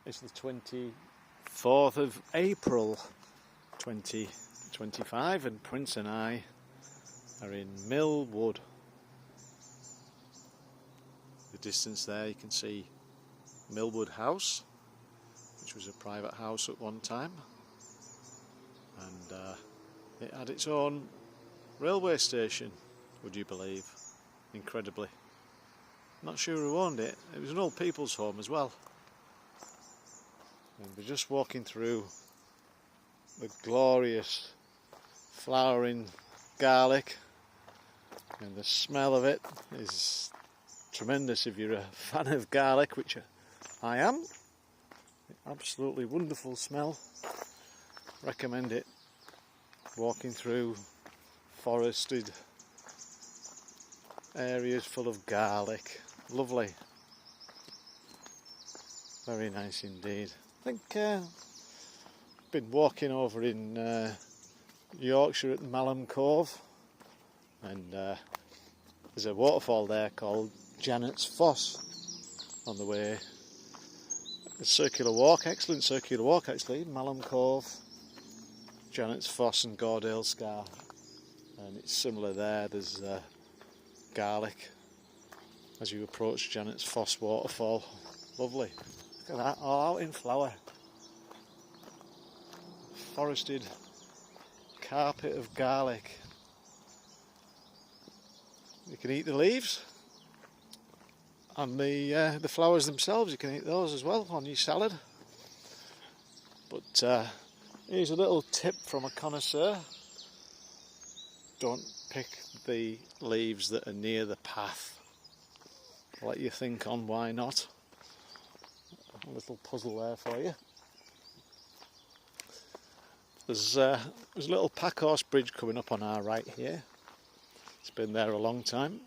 It's the 24th of April 2025 and Prince and I are in Millwood. The distance there you can see Millwood House, which was a private house at one time, and it had its own railway station, would you believe, incredibly. Not sure who owned it. It was an old people's home as well. And we're just walking through the glorious flowering garlic, and the smell of it is tremendous if you're a fan of garlic, which I am. Absolutely wonderful smell. Recommend it. Walking through forested areas full of garlic. Lovely. Very nice indeed. I think I've been walking over in Yorkshire at Malham Cove, and there's a waterfall there called Janet's Foss on the way. A circular walk, excellent circular walk actually, Malham Cove, Janet's Foss and Gordale Scar, and it's similar there. There's garlic as you approach Janet's Foss waterfall. Lovely. Look at that, all out in flower. Forested carpet of garlic. You can eat the leaves and the flowers themselves. You can eat those as well on your salad. But here's a little tip from a connoisseur. Don't pick the leaves that are near the path. I'll let you think on why not. A little puzzle there for you. There's a little packhorse bridge coming up on our right here. It's been there a long time.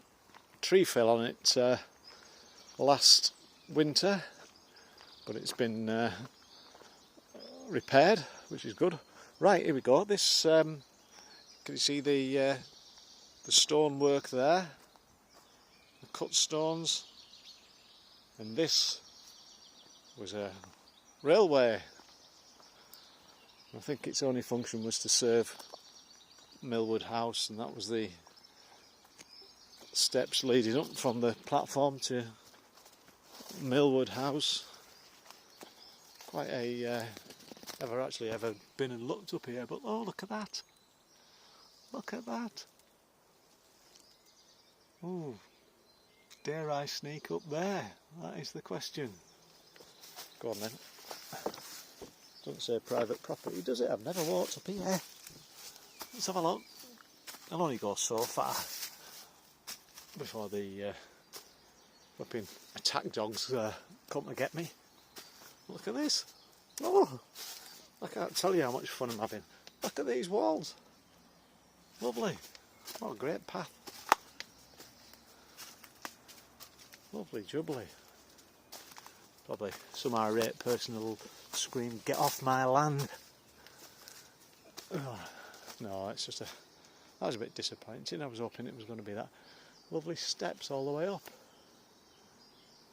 Tree fell on it last winter, but it's been repaired, which is good. Right, here we go. This can you see the stonework there? The cut stones, and this was a railway. I think its only function was to serve Millwood House, and that was the steps leading up from the platform to Millwood House. Quite a ever been and looked up here, but oh, look at that! Look at that! Ooh, dare I sneak up there? That is the question. Go on then. Doesn't say private property, does it? I've never walked up here. Let's have a look. I'll only go so far before the flipping attack dogs come to get me. Look at this. Oh, I can't tell you how much fun I'm having. Look at these walls. Lovely. What a great path. Lovely jubbly. Probably some irate person will scream, "Get off my land!" Oh, no, it's just that was a bit disappointing. I was hoping it was going to be that. Lovely steps all the way up.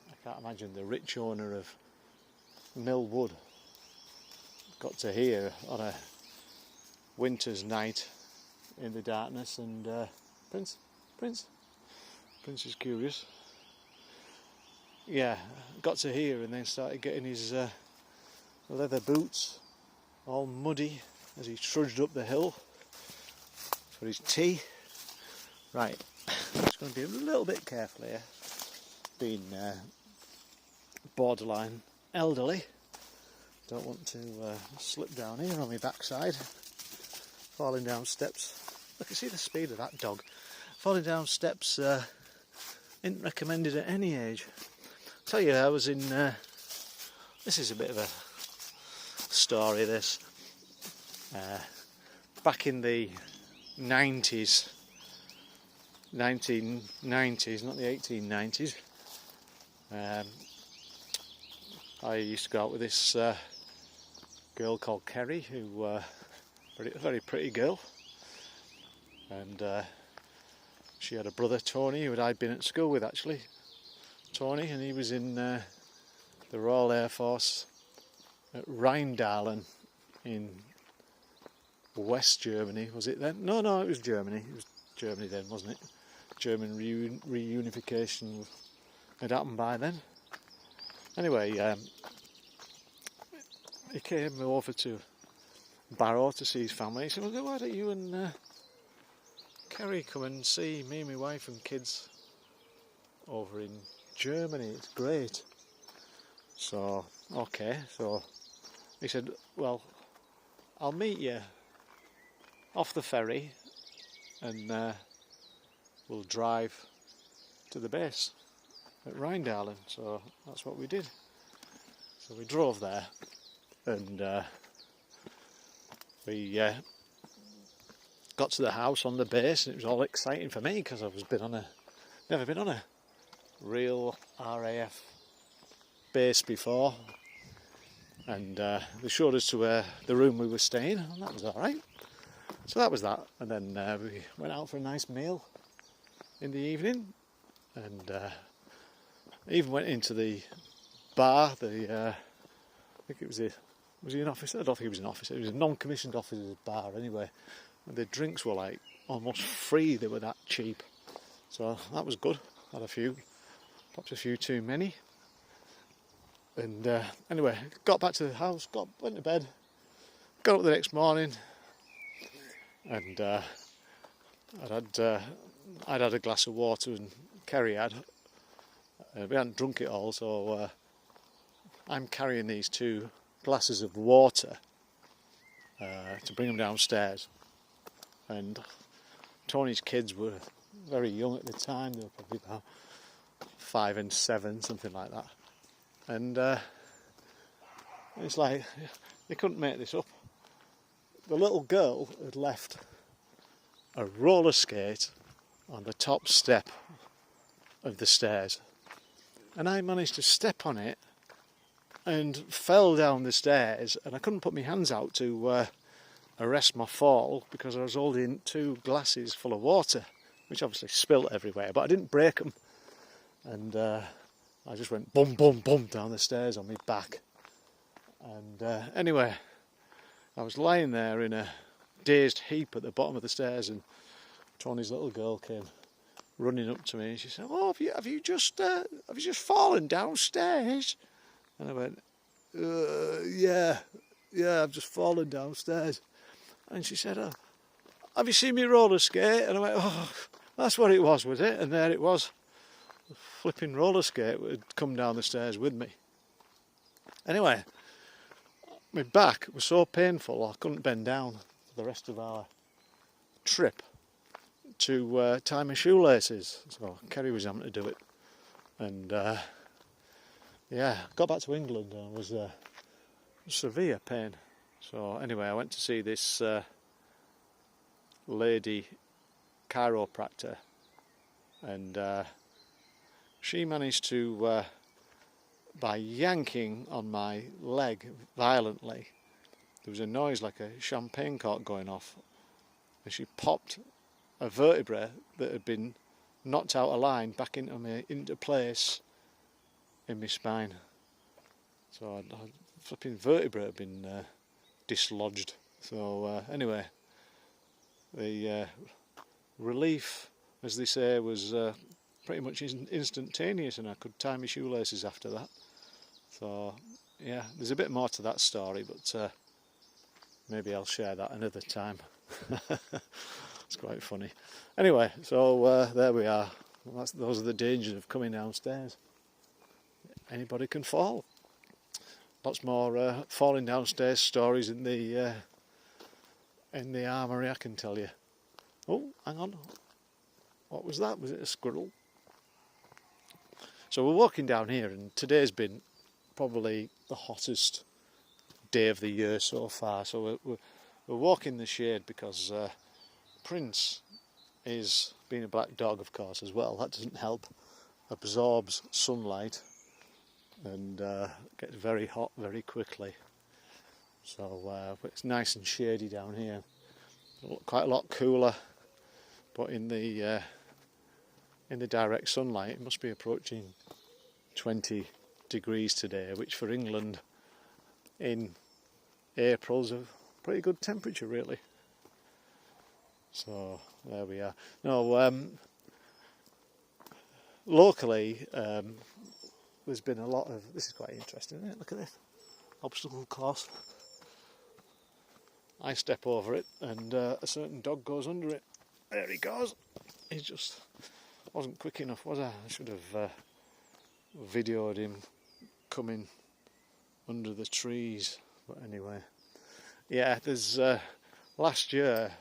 I can't imagine the rich owner of Millwood got to here on a winter's night in the darkness, and Prince is curious. Yeah, got to here and then started getting his leather boots all muddy as he trudged up the hill for his tea. Right, just going to be a little bit careful here, being borderline elderly. Don't want to slip down here on my backside, falling down steps. Look, you see the speed of that dog. Falling down steps isn't recommended at any age. Tell you, I was in this is a bit of a story, this back in the 1990s, not the 1890s. I used to go out with this girl called Kerry, who a very pretty girl, and she had a brother, Tony, who I'd been at school with actually. Tony, and he was in the Royal Air Force, at Rheindahlen in West Germany, was it then? No, it was Germany. It was Germany then, wasn't it? German reunification had happened by then. Anyway, he came over to Barrow to see his family. He said, well, why don't you and Kerry come and see me and my wife and kids over in Germany? It's great. So, okay. So he said, well, I'll meet you off the ferry and we'll drive to the base at Rheindahlen. So that's what we did. So we drove there and we got to the house on the base, and it was all exciting for me because I've never been on a real RAF base before, and they showed us to the room we were staying, and that was all right. So that was that, and then we went out for a nice meal in the evening, and even went into the bar. I think it was was he an officer? I don't think he was an officer. It was a non-commissioned officer's bar anyway. And the drinks were like almost free. They were that cheap. So that was good. Had a few, perhaps a few too many. And anyway, got back to the house, went to bed, got up the next morning, and I'd had a glass of water, and Kerry had. We hadn't drunk it all, so I'm carrying these 2 glasses of water to bring them downstairs. And Tony's kids were very young at the time. They were probably about 5 and 7, something like that. And it's like, they couldn't make this up. The little girl had left a roller skate on the top step of the stairs. And I managed to step on it and fell down the stairs, and I couldn't put my hands out to arrest my fall because I was holding 2 glasses full of water, which obviously spilt everywhere, but I didn't break them. And I just went bum, bum, bum down the stairs on my back. And anyway, I was lying there in a dazed heap at the bottom of the stairs, and Tony's little girl came running up to me, and she said, "Oh, have you just fallen downstairs?" And I went, yeah, I've just fallen downstairs. And she said, have you seen me roller skate? And I went, oh, that's what it was it? And there it was. The flipping roller skate had come down the stairs with me. Anyway, my back was so painful I couldn't bend down for the rest of our trip to tie my shoelaces. So Kerry was having to do it. And got back to England and was severe pain. So anyway, I went to see this lady chiropractor, and she managed to, by yanking on my leg violently, there was a noise like a champagne cork going off, and she popped a vertebra that had been knocked out of line back into place in my spine. So a flipping vertebra had been dislodged. So anyway, the relief, as they say, was pretty much instantaneous, and I could tie my shoelaces after that. So yeah, there's a bit more to that story, but maybe I'll share that another time. It's quite funny. Anyway, so there we are. Those are the dangers of coming downstairs. Anybody can fall. Lots more falling downstairs stories in the armoury, I can tell you. Oh, hang on. What was that? Was it a squirrel? So we're walking down here, and today's been probably the hottest day of the year so far. So we're walking the shade because Prince is, being a black dog of course as well, that doesn't help, absorbs sunlight and gets very hot very quickly. So it's nice and shady down here, quite a lot cooler, but in the direct sunlight it must be approaching 20 degrees today, which for England in April's a pretty good temperature, really. So there we are. No, locally there's been a lot of, this is quite interesting, isn't it? Look at this obstacle course. I step over it and a certain dog goes under it. There he goes. He just wasn't quick enough, was I? I should have videoed him coming under the trees. But anyway, yeah, there's last year,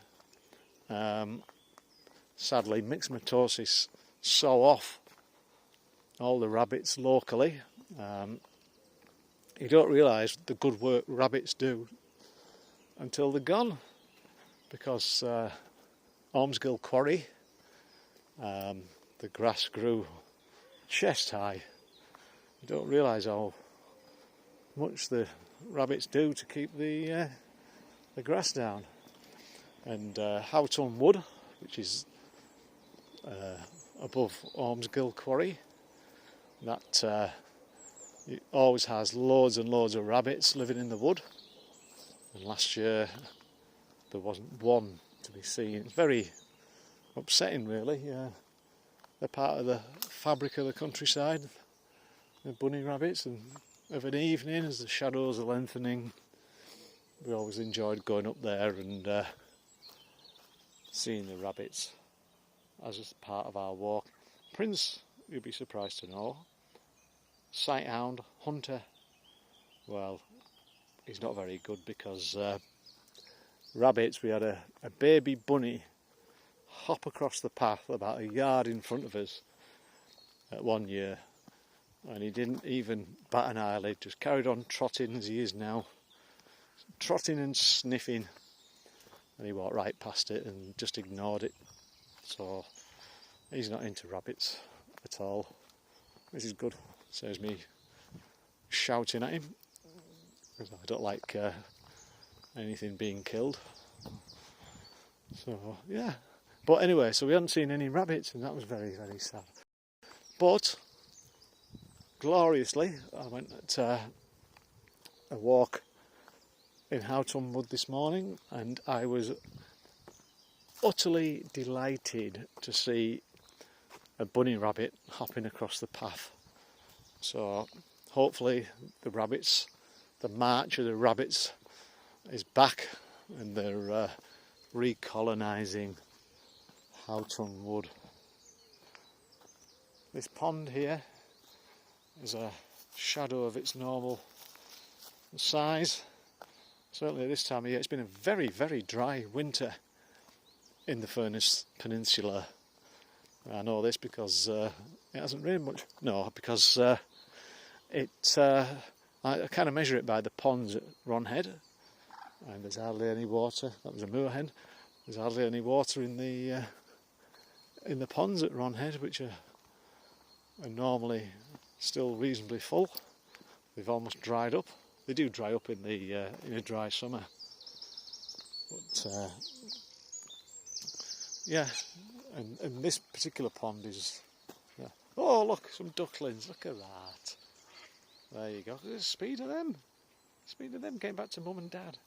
sadly, myxomatosis saw off all the rabbits locally. You don't realise the good work rabbits do until they're gone, because Ormsgill Quarry, the grass grew chest high. You don't realise how much the rabbits do to keep the grass down. And Houghton Wood, which is above Ormsgill Quarry, that it always has loads and loads of rabbits living in the wood. And last year there wasn't one to be seen. It's very upsetting, really. They're part of the fabric of the countryside, the bunny rabbits, and of an evening as the shadows are lengthening, we always enjoyed going up there and seeing the rabbits as part of our walk. Prince, you'd be surprised to know, sighthound, hunter, well, he's not very good, because rabbits, we had a baby bunny hop across the path about a yard in front of us at one year, and he didn't even bat an eyelid, just carried on trotting as he is now, trotting and sniffing, and he walked right past it and just ignored it. So he's not into rabbits at all. This is good, saves me shouting at him, because I don't like anything being killed. So yeah, but anyway, so we hadn't seen any rabbits, and that was very, very sad. But gloriously, I went at a walk in Houghton Wood this morning, and I was utterly delighted to see a bunny rabbit hopping across the path. So hopefully the rabbits, the march of the rabbits is back, and they're recolonising Houghton Wood. This pond here is a shadow of its normal size. Certainly this time of year. It's been a very, very dry winter in the Furness Peninsula. I know this because it hasn't rained much. No, because I kind of measure it by the ponds at Ronhead, and there's hardly any water. That was a moorhen. There's hardly any water in the ponds at Ronhead, which are normally still reasonably full. They've almost dried up. They do dry up in a dry summer, but yeah. And this particular pond is. Yeah. Oh, look, some ducklings! Look at that. There you go. Look at the speed of them. Speed of them getting back to mum and dad.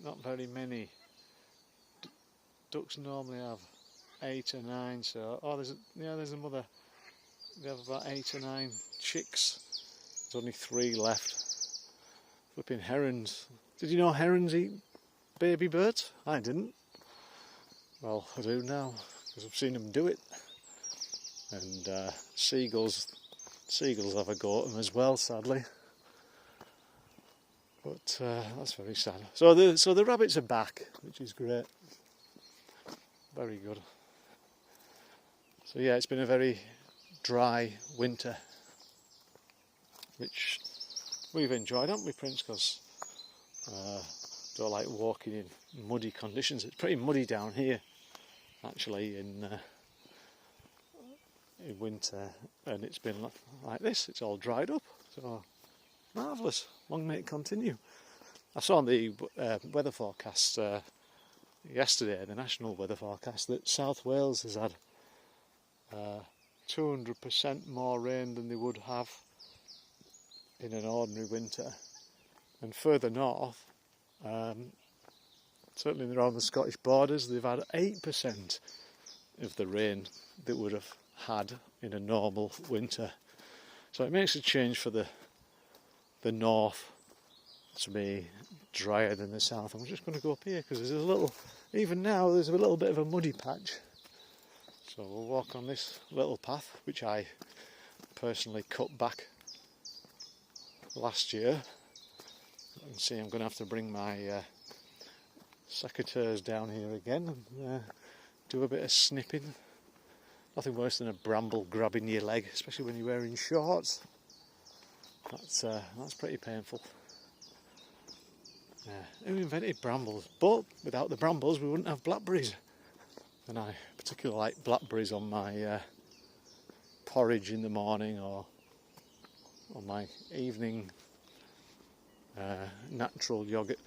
Not very many. Ducks normally have 8 or 9. So, there's a mother. They have about 8 or 9 chicks. There's only 3 left. Flipping herons. Did you know herons eat baby birds? I didn't. Well, I do now, because I've seen them do it. And seagulls have a go at them as well, sadly. But that's very sad. So the rabbits are back, which is great. Very good. So yeah, it's been a very dry winter, which we've enjoyed, haven't we, Prince? Because don't like walking in muddy conditions. It's pretty muddy down here, actually, in winter, and it's been like this. It's all dried up, so marvellous. Long may it continue. I saw on the weather forecast yesterday, the national weather forecast, that South Wales has had 200% more rain than they would have in an ordinary winter. And further north, certainly around the Scottish borders, they've had 8% of the rain that would have had in a normal winter. So it makes a change for the north to be drier than the south. I'm just going to go up here because there's a little, even now there's a little bit of a muddy patch. So we'll walk on this little path, which I personally cut back last year. You can see I'm going to have to bring my secateurs down here again and do a bit of snipping. Nothing worse than a bramble grabbing your leg, especially when you're wearing shorts. That's pretty painful. Who invented brambles? But without the brambles we wouldn't have blackberries. And I particularly like blackberries on my porridge in the morning or on my evening natural yoghurt.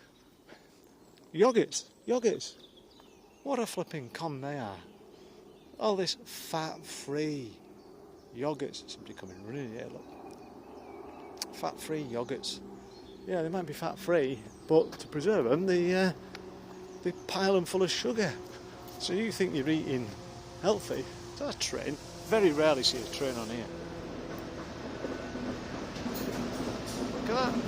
Yogurts! What a flipping con they are. All this fat-free yogurts. Somebody coming running here, look. Fat-free yogurts. Yeah, they might be fat-free, but to preserve them, they pile them full of sugar. So you think you're eating healthy? It's a train. Very rarely see a train on here. Look at that.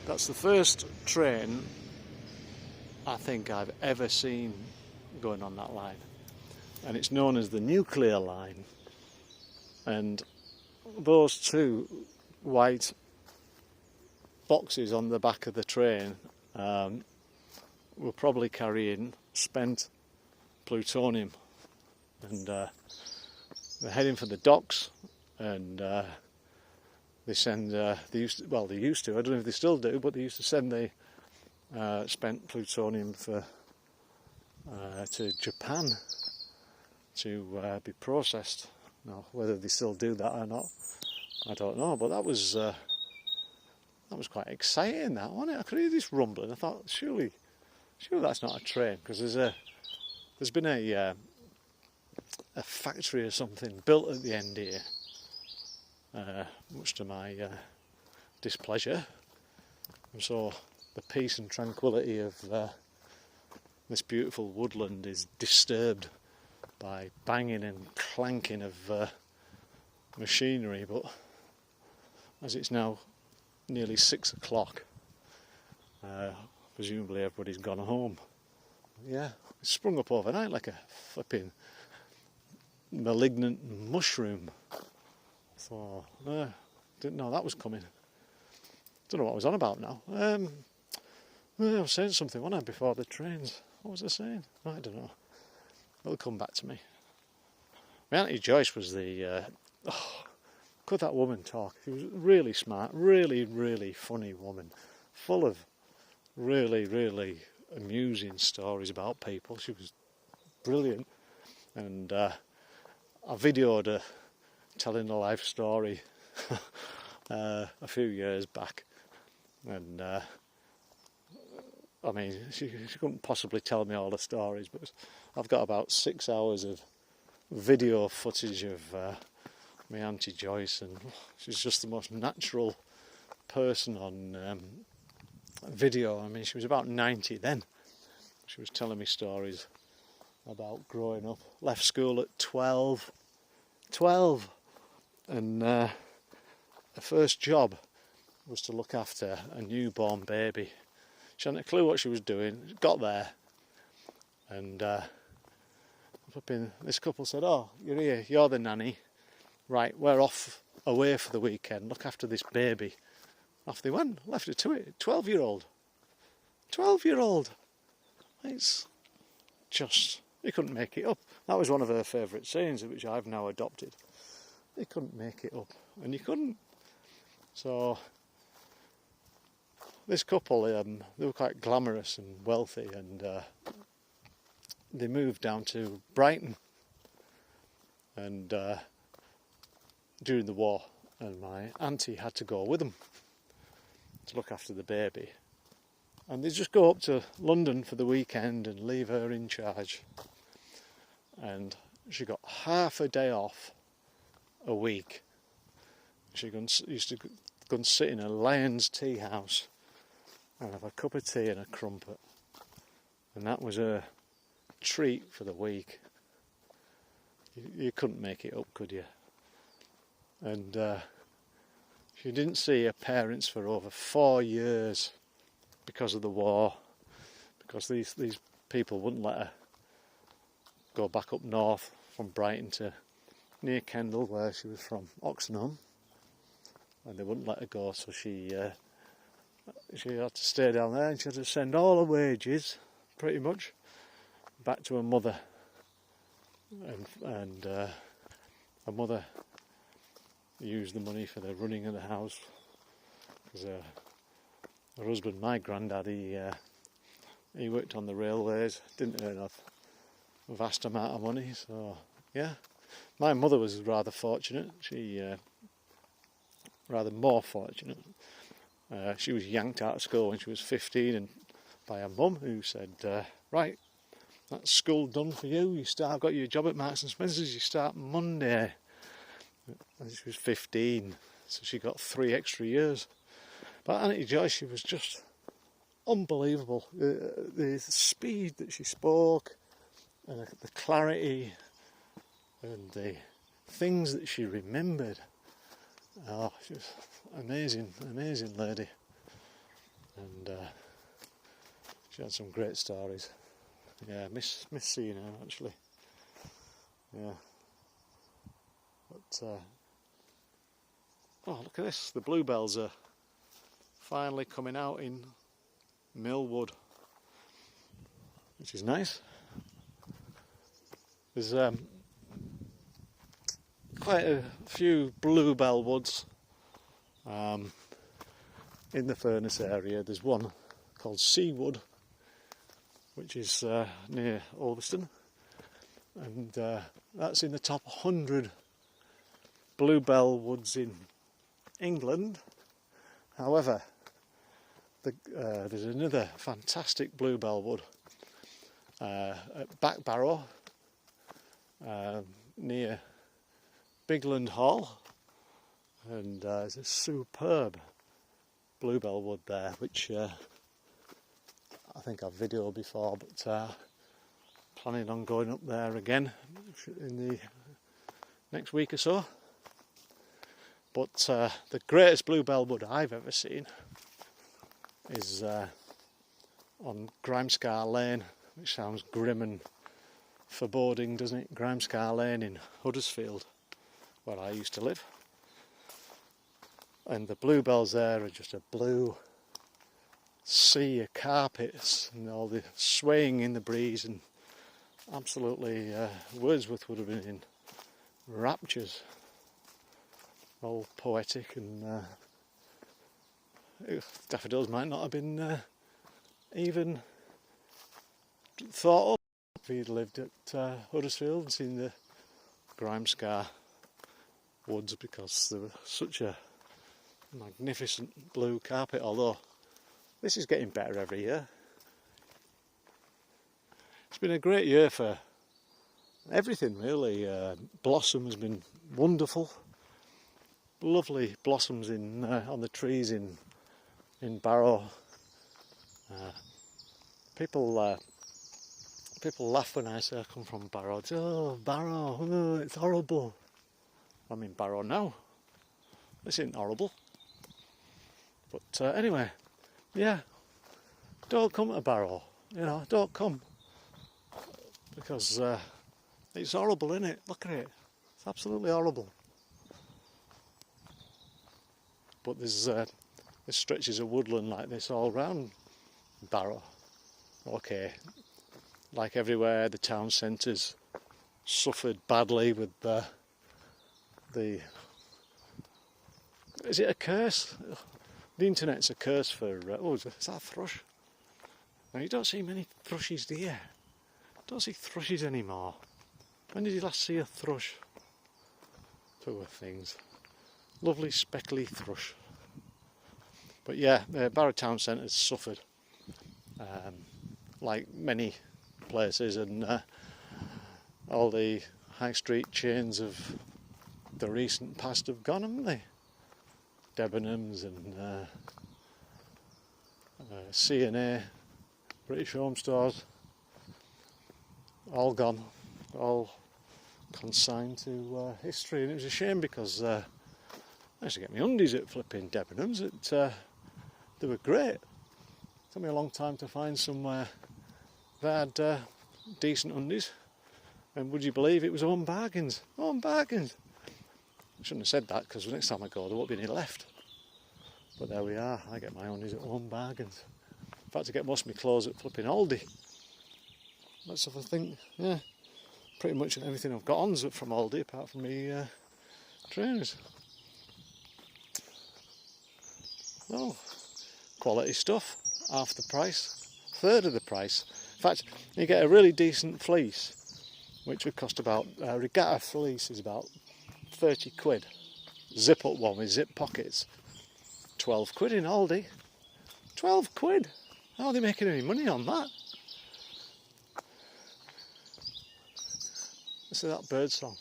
That's the first train I think I've ever seen going on that line, and it's known as the nuclear line. And those two white boxes on the back of the train were probably carrying spent plutonium, and they're heading for the docks, and they send they used to, I don't know if they still do, but they used to send the spent plutonium to Japan to be processed. Now, whether they still do that or not, I don't know. But that was quite exciting, that, wasn't it? I could hear this rumbling. I thought, surely that's not a train, because there's been a factory or something built at the end here, much to my displeasure. And so the peace and tranquility of this beautiful woodland is disturbed by banging and clanking of machinery. But as it's now nearly 6 o'clock, presumably everybody's gone home. Yeah, it sprung up overnight like a flipping malignant mushroom. So didn't know that was coming. Don't know what I was on about now. I was saying something, wasn't I, before the trains? What was I saying? I don't know. It'll come back to me. My Auntie Joyce was could that woman talk? She was really smart, really, really funny woman, full of really, really amusing stories about people. She was brilliant, and I videoed her telling a life story a few years back, and I mean, she couldn't possibly tell me all the stories, but I've got about 6 hours of video footage of my Auntie Joyce, and she's just the most natural person on video. I mean, she was about 90 then. She was telling me stories about growing up. Left school at 12, and her first job was to look after a newborn baby. She hadn't a clue what she was doing. Got there, and this couple said, "Oh, you're here. You're the nanny. Right, we're off away for the weekend. Look after this baby." Off they went. Left her to it. 12-year-old. 12-year-old. It's just, you couldn't make it up. That was one of her favourite sayings, which I've now adopted. You couldn't make it up, and you couldn't. So this couple, they were quite glamorous and wealthy, and they moved down to Brighton, and during the war, and my auntie had to go with them to look after the baby. and they just go up to London for the weekend and leave her in charge. And she got half a day off a week. She used to go and sit in a Lion's tea house and have a cup of tea and a crumpet, and that was her treat for the week. You couldn't make it up, could you? And she didn't see her parents for over 4 years because of the war, because these people wouldn't let her go back up north from Brighton to near Kendal, where she was from, Oxenham, and they wouldn't let her go, so she had to stay down there, and she had to send all her wages, pretty much, back to her mother. And her mother used the money for the running of the house, because her husband, my granddad, he worked on the railways, didn't earn a vast amount of money, so yeah. My mother was rather fortunate. She rather more fortunate. She was yanked out of school when she was 15 and by her mum, who said, right, that's school done for you. I've got your job at Marks and Spencer's, you start Monday. And she was 15, so she got 3 extra years. But Auntie Joyce, she was just unbelievable. The speed that she spoke, and the clarity, and the things that she remembered. Oh, she was amazing lady. And she had some great stories. Yeah, miss seeing her actually. Yeah. But oh, look at this! The bluebells are finally coming out in Millwood, which is nice. There's quite a few bluebell woods in the Furness area. There's one called Seawood, which is near Ulverston, and that's in the top 100 bluebell woods in England. However, there's another fantastic bluebell wood at Back Barrow, near Bigland Hall, and there's a superb bluebell wood there, which I think I've videoed before, but planning on going up there again in the next week or so. But the greatest bluebell wood I've ever seen is on Grimescar Lane, which sounds grim and foreboding, doesn't it? Grimescar Lane in Huddersfield, where I used to live. And the bluebells there are just a blue sea of carpets, and all the swaying in the breeze, and absolutely Wordsworth would have been in raptures. All poetic, and daffodils might not have been even thought of if he'd lived at Huddersfield and seen the Grimescar woods, because they were such a magnificent blue carpet, although this is getting better every year. It's been a great year for everything really. Blossom has been wonderful. Lovely blossoms in on the trees in Barrow. People laugh when I say I come from Barrow. It's, oh, Barrow, oh, it's horrible. I'm in Barrow now. This isn't horrible. But anyway, yeah, don't come to Barrow. You know, don't come, because it's horrible, isn't it? Look at it. It's absolutely horrible. But there's stretches of woodland like this all round Barrow. Okay, like everywhere, the town centre's suffered badly with the is it a curse? The internet's a curse for is that a thrush? Now, you don't see many thrushes, do you? Don't see thrushes anymore. When did you last see a thrush? Poor things. Lovely speckly thrush. But yeah, Barrow Town Centre's suffered. like many places, and all the high street chains of the recent past have gone, haven't they? Debenhams and C&A, British Home Stores, all gone, all consigned to history. And it was a shame, because I used to get my undies at flipping Debenhams. They were great. It took me a long time to find somewhere that had decent undies. And would you believe it was Home Bargains? Home Bargains! I shouldn't have said that, because the next time I go there won't be any left. But there we are, I get my undies at Home Bargains. In fact, I get most of my clothes at flipping Aldi. Let's have a think. Yeah, pretty much everything I've got on's from Aldi, apart from me trainers. Oh, quality stuff, half the price, third of the price. In fact, you get a really decent fleece, which would cost about, regatta fleece is about 30 quid. Zip up one with zip pockets, 12 quid in Aldi. 12 quid! How are they making any money on that? Listen to that bird song.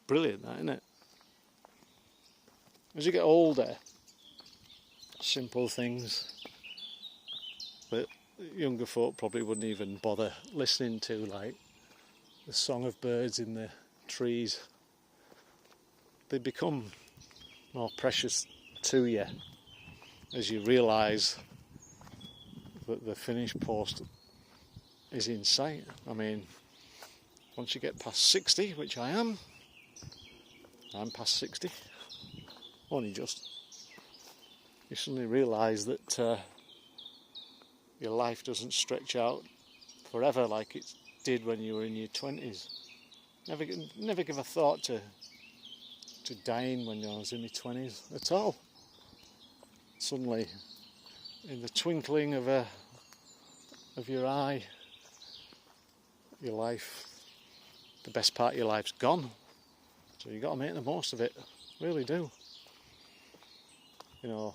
Brilliant, that, isn't it? As you get older, simple things that younger folk probably wouldn't even bother listening to, like the song of birds in the trees, they become more precious to you as you realise that the finished post is in sight. I mean, once you get past 60, which I'm past 60, only just, you suddenly realise that your life doesn't stretch out forever like it did when you were in your 20s. Never give a thought to dying when I was in my 20s at all. Suddenly, in the twinkling of your eye, your life, the best part of your life's gone. So you've got to make the most of it, really do. You know,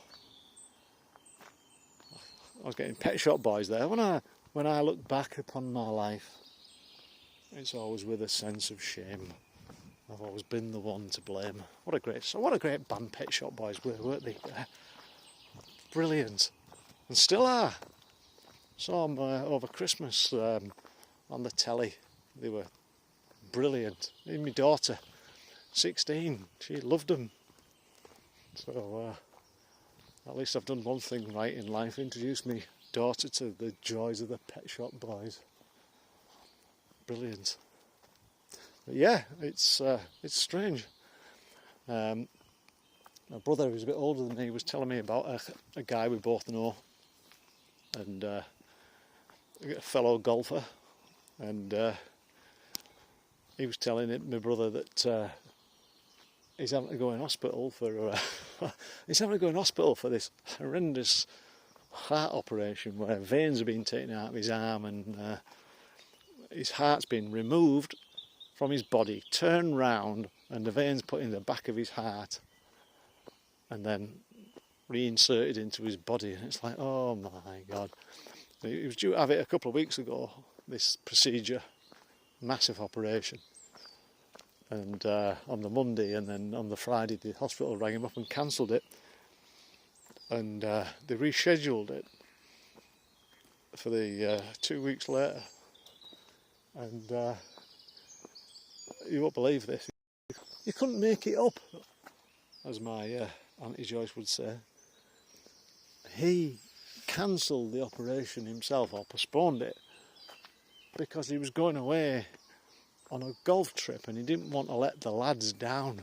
I was getting Pet Shop Boys there. When I look back upon my life, it's always with a sense of shame. I've always been the one to blame. What a great band Pet Shop Boys were, weren't they? Brilliant, and still are. Saw them over Christmas on the telly. They were brilliant. Even my daughter, 16, she loved them. So at least I've done one thing right in life, introduced my daughter to the joys of the Pet Shop Boys. Brilliant. But yeah, it's strange. My brother, who's a bit older than me, was telling me about a guy we both know, and a fellow golfer, and he was telling my brother that he's having to go in hospital for this horrendous heart operation where veins have been taken out of his arm, and his heart's been removed from his body, turned round, and the veins put in the back of his heart, and then reinserted into his body. And it's like, oh my God. He was due to have it a couple of weeks ago, this procedure, massive operation. And on the Monday, and then on the Friday, the hospital rang him up and cancelled it. And they rescheduled it for the 2 weeks later. And you won't believe this. You couldn't make it up, as my Auntie Joyce would say. He cancelled the operation himself, or postponed it, because he was going away on a golf trip and he didn't want to let the lads down.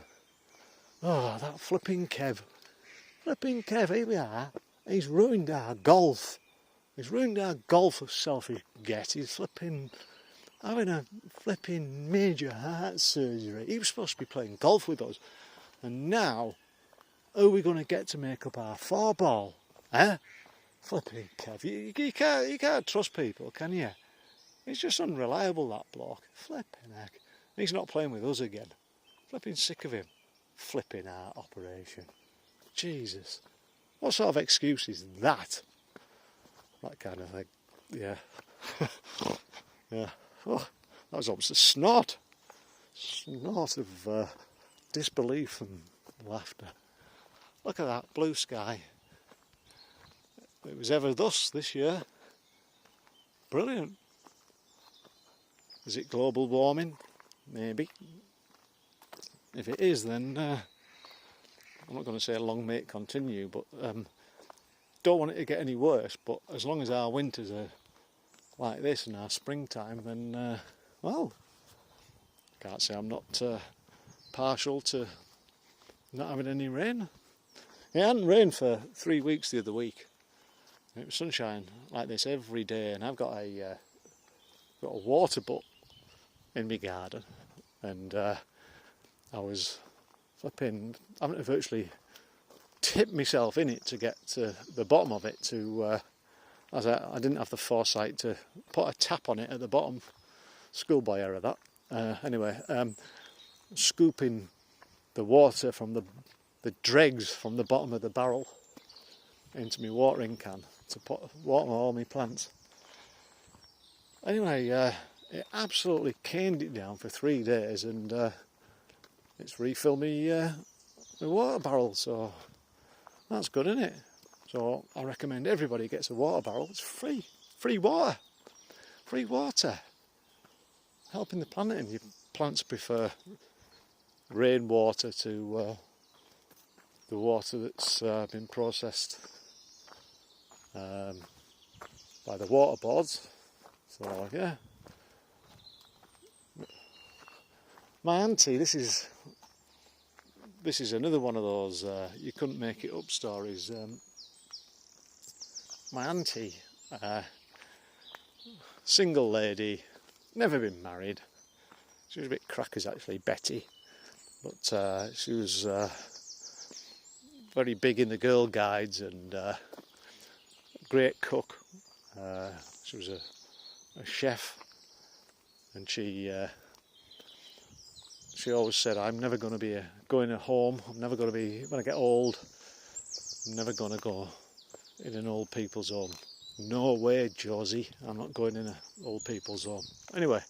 Oh, that flipping Kev. Flipping Kev, here we are. He's ruined our golf. He's ruined our golf of selfish get. He's flipping having a flipping major heart surgery. He was supposed to be playing golf with us. And now, who are we going to get to make up our 4-ball? Eh? Flipping Kev. You can't trust people, can you? He's just unreliable, that bloke. Flipping heck. He's not playing with us again. Flipping sick of him. Flipping heart operation. Jesus. What sort of excuse is that? That kind of thing. Yeah. Yeah. Oh, that was almost a snort. Snort of disbelief and laughter. Look at that blue sky. It was ever thus this year. Brilliant. Is it global warming? Maybe. If it is, then I'm not going to say long may it continue, but don't want it to get any worse. But as long as our winters are like this and our springtime, then well, can't say I'm not partial to not having any rain. It hadn't rained for 3 weeks the other week. It was sunshine like this every day, and I've got a water butt in my garden, and I was flipping, having to virtually tip myself in it to get to the bottom of it. As I didn't have the foresight to put a tap on it at the bottom. Schoolboy error that. Anyway, scooping the water from the dregs from the bottom of the barrel into my watering can to water all my plants. Anyway, it absolutely caned it down for 3 days, and it's refilled me water barrel, so that's good, isn't it? So I recommend everybody gets a water barrel. It's free water, helping the planet. And your plants prefer rainwater to the water that's been processed by the water boards. So yeah, my auntie, this is another one of those you couldn't make it up stories. My auntie, single lady, never been married. She was a bit crackers actually, Betty, but she was very big in the girl guides and great cook. She was a chef, and she always said, I'm never going to be going home. I'm never going to be, when I get old, I'm never going to go in an old people's home. No way, Josie, I'm not going in an old people's home. Anyway,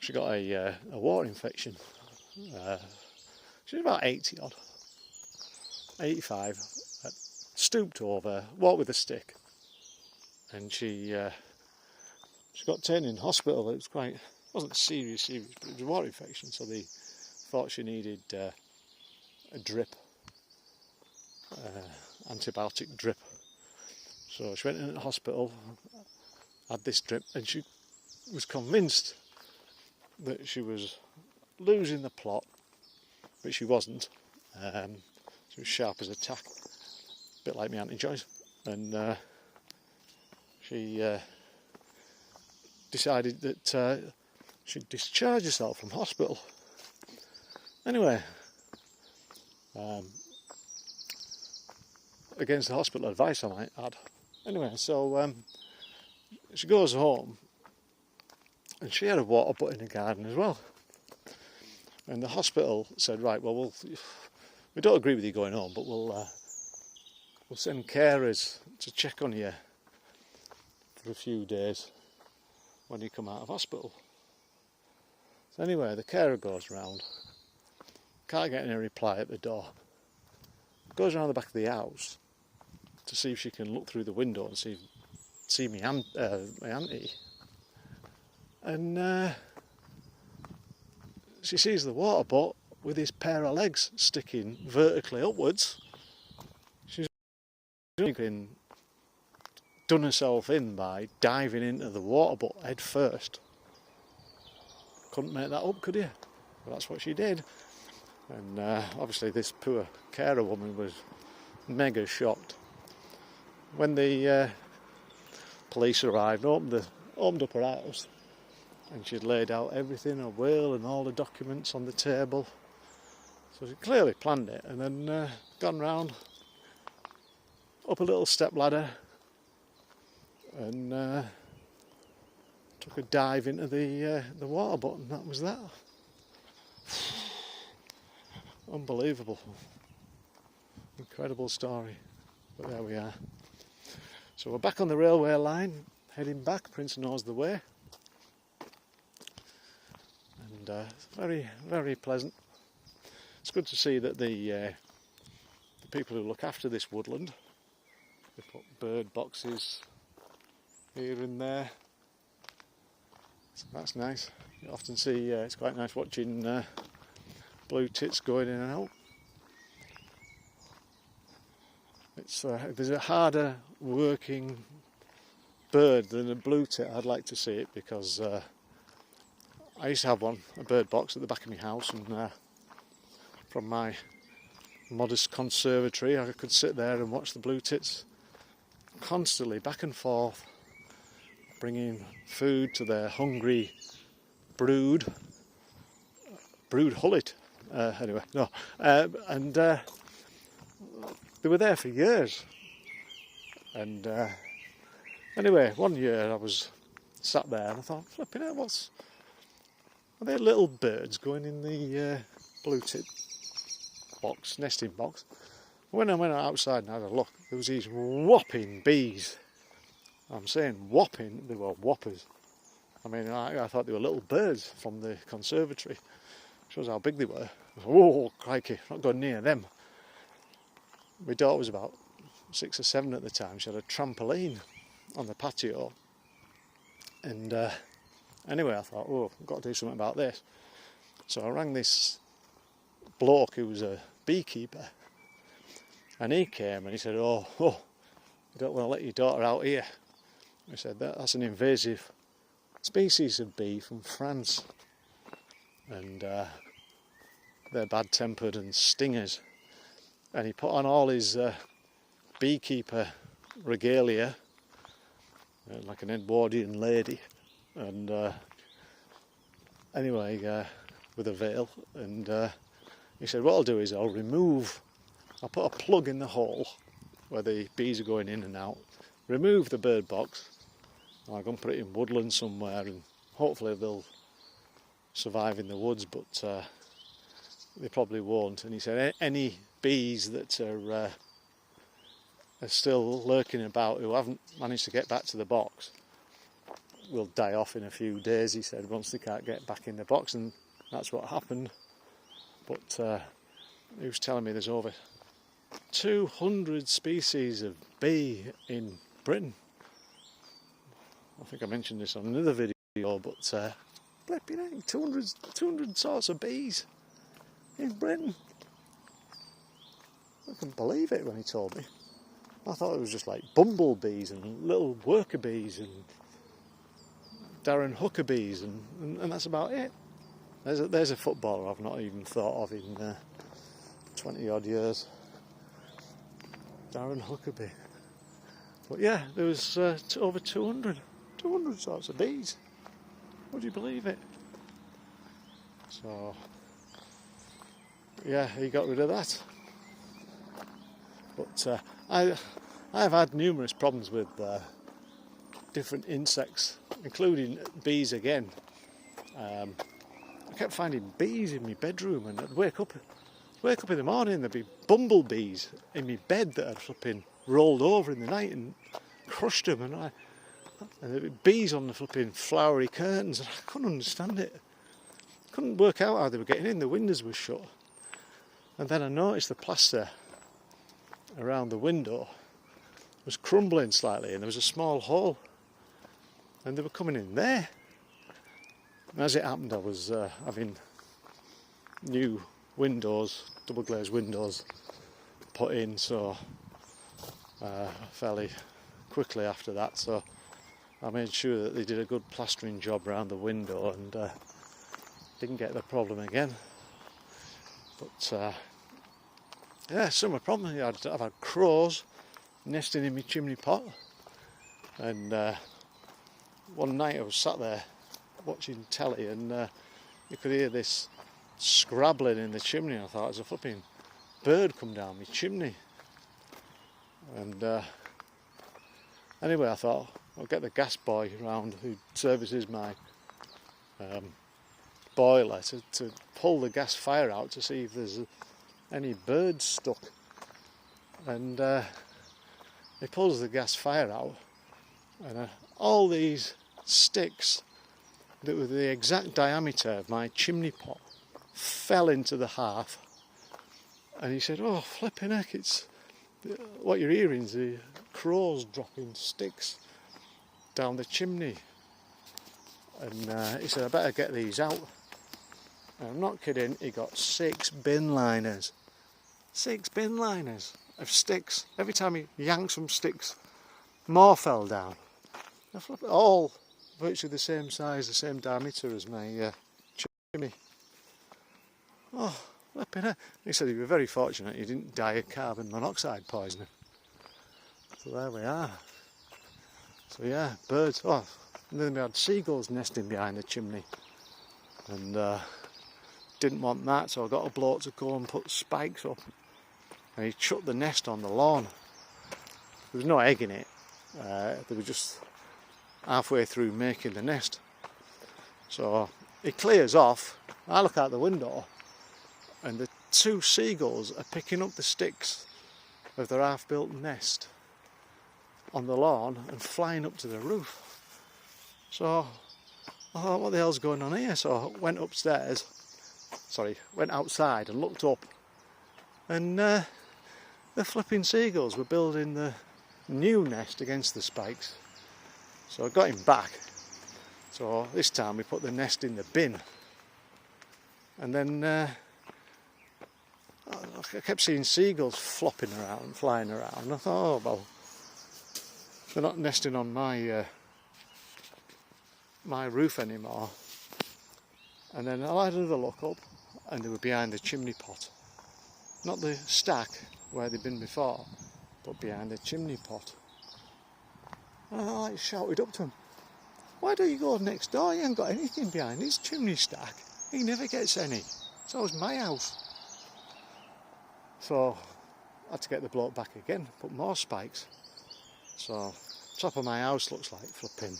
she got a water infection. She was about 80 odd, 85. Stooped over, walked with a stick, and she got taken in hospital. It wasn't serious, but it was a water infection, so they thought she needed a drip, antibiotic drip. So she went in the hospital, had this drip, and she was convinced that she was losing the plot, but she wasn't. She was sharp as a tack, a bit like my Auntie Joyce, and she decided that she'd discharge herself from hospital. Anyway, against the hospital advice, I might add. Anyway, so she goes home, and she had a water butt in the garden as well. And the hospital said, right, well, we don't agree with you going home, but we'll send carers to check on you for a few days when you come out of hospital. So anyway, the carer goes round, can't get any reply at the door, goes around the back of the house to see if she can look through the window and see my auntie, and she sees the water butt with his pair of legs sticking vertically upwards. She's done herself in by diving into the water butt head first. Couldn't make that up, could you? Well, that's what she did. And obviously this poor carer woman was mega shocked. When the police arrived and opened opened up her house and she'd laid out everything, her will and all the documents on the table. So she clearly planned it, and then gone round, up a little step ladder, and took a dive into the water bottom. That was that. Unbelievable. Incredible story. But there we are. So we're back on the railway line, heading back. Prince knows the way. And very, very pleasant. It's good to see that the people who look after this woodland, they put bird boxes here and there. So that's nice. You often see, it's quite nice watching blue tits going in and out. It's there's a harder working bird than a blue tit. I'd like to see it, because I used to have one, a bird box at the back of my house, and from my modest conservatory I could sit there and watch the blue tits constantly back and forth, bringing food to their hungry brood hullet. Anyway, no, and they were there for years. And anyway, one year I was sat there and I thought, flipping out, are they little birds going in the blue tit box, nesting box? When I went outside and had a look, there was these whopping bees. I'm saying whopping, they were whoppers. I mean, I thought they were little birds from the conservatory. Shows how big they were. Oh, crikey, not going near them. My daughter was about 6 or 7 at the time. She had a trampoline on the patio. And anyway, I thought, I've got to do something about this. So I rang this bloke who was a beekeeper. And he came and he said, you don't want to let your daughter out here. I said, that's an invasive species of bee from France. And they're bad-tempered and stingers. And he put on all his beekeeper regalia, like an Edwardian lady, and anyway, with a veil. And he said, what I'll do is I'll put a plug in the hole where the bees are going in and out, remove the bird box, and I'll go and put it in woodland somewhere, and hopefully they'll survive in the woods, but they probably won't. And he said any bees that are still lurking about, who haven't managed to get back to the box, will die off in a few days, he said, once they can't get back in the box. And that's what happened. But he was telling me there's over 200 species of bee in Britain. I think I mentioned this on another video, but flipping heck, 200 sorts of bees in Britain. I couldn't believe it when he told me. I thought it was just like bumblebees and little worker bees and Darren Hooker bees, and that's about it. There's a footballer I've not even thought of in 20 odd years. Darren Huckabee. But yeah, there was over 200 sorts of bees. Would you believe it? So yeah, he got rid of that. But I've had numerous problems with different insects, including bees again. I kept finding bees in my bedroom, and I'd wake up in the morning, there'd be bumblebees in my bed that had flipping rolled over in the night and crushed them, and there'd be bees on the flipping flowery curtains, and I couldn't understand it. Couldn't work out how they were getting in. The windows were shut, and then I noticed the plaster around the window was crumbling slightly, and there was a small hole, and they were coming in there. And as it happened, I was having new windows, double glazed windows, put in, so fairly quickly after that. So I made sure that they did a good plastering job around the window, and didn't get the problem again. But yeah, summer problem. I've had crows nesting in my chimney pot, and one night I was sat there watching telly, and you could hear this scrabbling in the chimney. I thought it was a flipping bird come down my chimney. And anyway, I thought I'll get the gas boy round who services my boiler to pull the gas fire out to see if there's any birds stuck. And he pulls the gas fire out, and all these sticks that were the exact diameter of my chimney pot fell into the hearth. And he said, "Oh, flipping heck, it's what you're hearing is the crows dropping sticks down the chimney." And he said, "I better get these out." And I'm not kidding, he got 6 bin liners. 6 bin liners of sticks. Every time he yanked some sticks, more fell down. All virtually the same size, the same diameter as my chimney. Oh, flipping heck. He said he was very fortunate he didn't die of carbon monoxide poisoning. So there we are. So yeah, birds. Oh, and then we had seagulls nesting behind the chimney. And didn't want that, so I got a bloke to go and put spikes up. And he chucked the nest on the lawn. There was no egg in it. They were just halfway through making the nest. So he clears off. I look out the window, and the 2 seagulls are picking up the sticks of their half-built nest on the lawn and flying up to the roof. So I thought, what the hell's going on here? So I went outside and looked up, and the flipping seagulls were building the new nest against the spikes. So I got him back. So this time we put the nest in the bin, and then I kept seeing seagulls flopping around, flying around. I thought, oh well, they're not nesting on my my roof anymore. And then I had another look up, and they were behind the chimney pot. Not the stack where they'd been before, but behind the chimney pot. And I shouted up to him, "Why don't you go next door? You ain't got anything behind his chimney stack. He never gets any. So is my house." So I had to get the bloke back again, put more spikes. So top of my house looks like flipping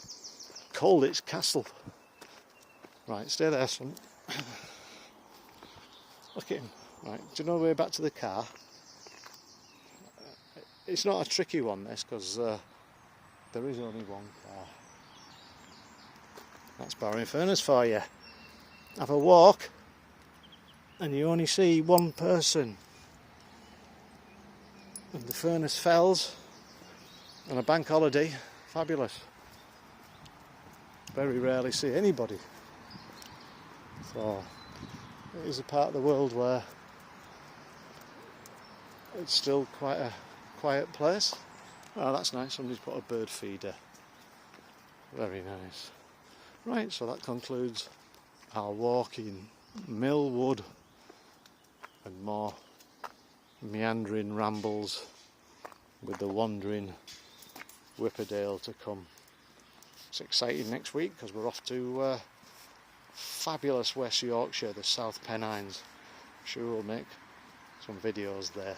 Colditz Castle. Right, stay there, son. Look at him. Right, do you know the way back to the car? It's not a tricky one, this, because there is only one car. That's Barrow-in-Furness for you. Have a walk, and you only see one person. And the Furness Fells on a bank holiday, fabulous. Very rarely see anybody. So it is a part of the world where it's still quite a quiet place. Oh, that's nice, somebody's put a bird feeder. Very nice. Right, so that concludes our walk in Millwood, and more meandering rambles with the wandering Whipperdale to come. It's exciting next week because we're off to fabulous West Yorkshire, the South Pennines. I'm sure we'll make some videos there.